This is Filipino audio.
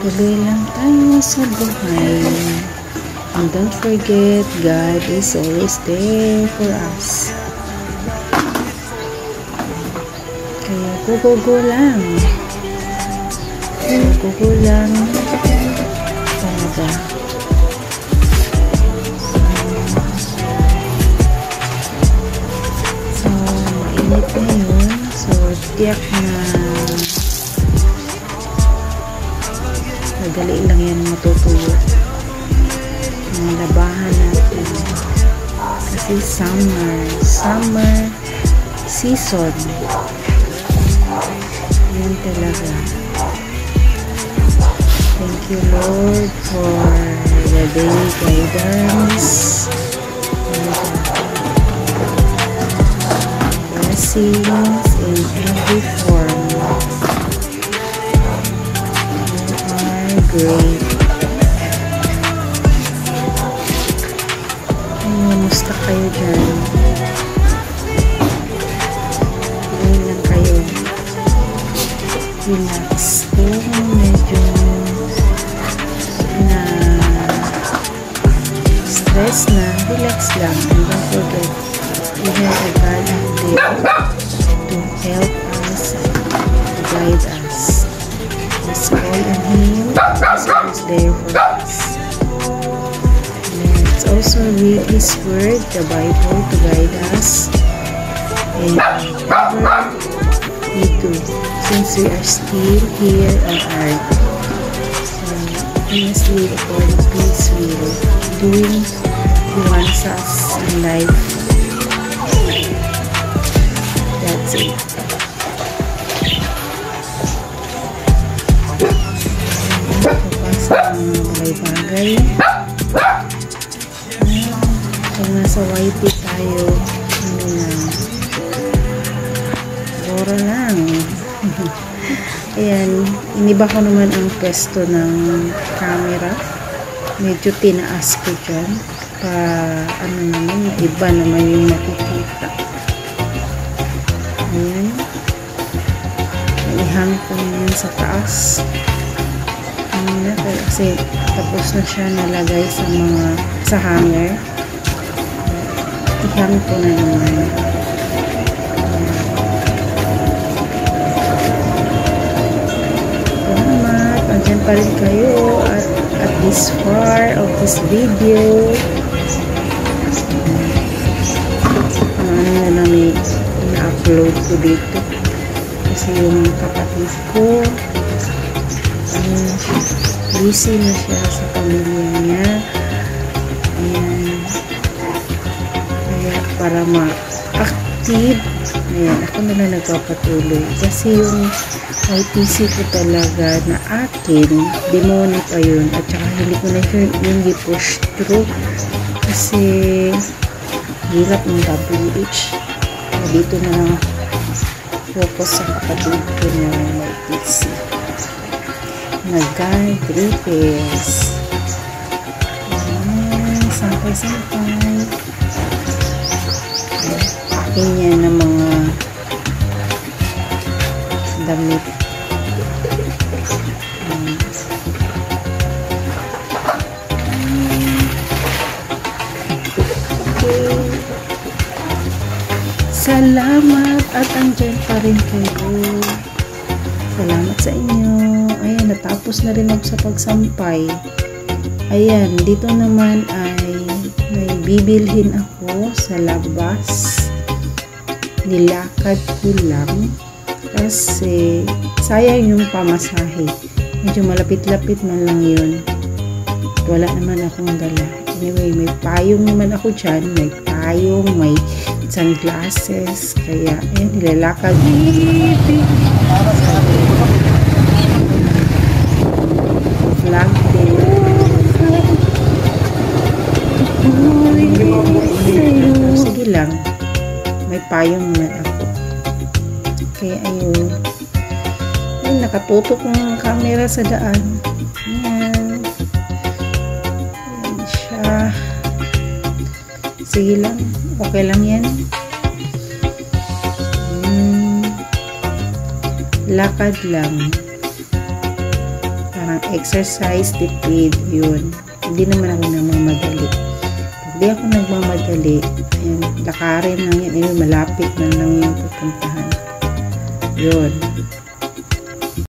Tuloy lang tayo sa buhay. And don't forget, God is always there for us. Kaya go lang. Go lang. Talaga. So, mainit ngayon. So, tiyak na madali lang yan matutuyo. Mga labahan natin. Kasi summer season. Yan talaga. Thank you, Lord, for the daily guidance. Blessings in every form. Great. Kamusta kayo dyan? Ngayon lang kayo. Relax. Kung medyo na stress na, relax lang. And don't forget, we have a God there to help us, to guide us. Let's call on Him. He's there for us. Let's also read His Word, the Bible, to guide us. And whatever we do, since we are still here on earth, so we must live according to His will, doing He wants us in life. That's it. Bagay. Pag nasa YP tayo, ano lang, bora lang. Ayan, iniba ko naman ang pwesto ng camera. Medyo tinaas ko dyan. Ano naman, iba naman yung makikita. Ayan. Ihang ko naman sa taas. Kasi tapos na siya nalagay sa hanger. Ihang ko na naman. Salamat. Andyan pa rin kayo at this far of this video. Ano na namin na-upload ko dito. Kasi yung kapatid ko busy na siya sa pamilya niya. Ayan. Kaya para ma-active, ayan, ako na lang nagpapatuloy. Kasi yung IPC ko talaga na akin, demoni pa yun. At saka hindi ko na yung i-push through. Kasi hirap ng WH. Dito na lang focus sa kapatid ko na IPC. Nag-guide repairs. Sampay-sampay. Akin yan ng mga damit. Salamat at andyan pa rin kayo. Salamat sa inyo. Ayan, natapos na rin ako sa pagsampay. Ayan, dito naman ay may bibilhin ako sa labas. Nilakad ko lang kasi sayang yung pamasahe. Medyo malapit-lapit man lang yun. At wala naman akong dala. Anyway, may payong naman ako dyan. May payong, may sunglasses. Kaya, ayan, nilalakad. Vlog din. Sige lang. May payong naman ako. Kaya ayun. Ay, nakatutok ng camera sa daan. Ayan. Ayan siya. Sige lang. Okay lang yan. Lakad lang. Para parang exercise, tipid, yun. Hindi naman ako nagmamadali. Pag di ako nagmamadali, ayun, lakarin lang yan. Ayun, malapit na lang yung pupuntahan. Yun.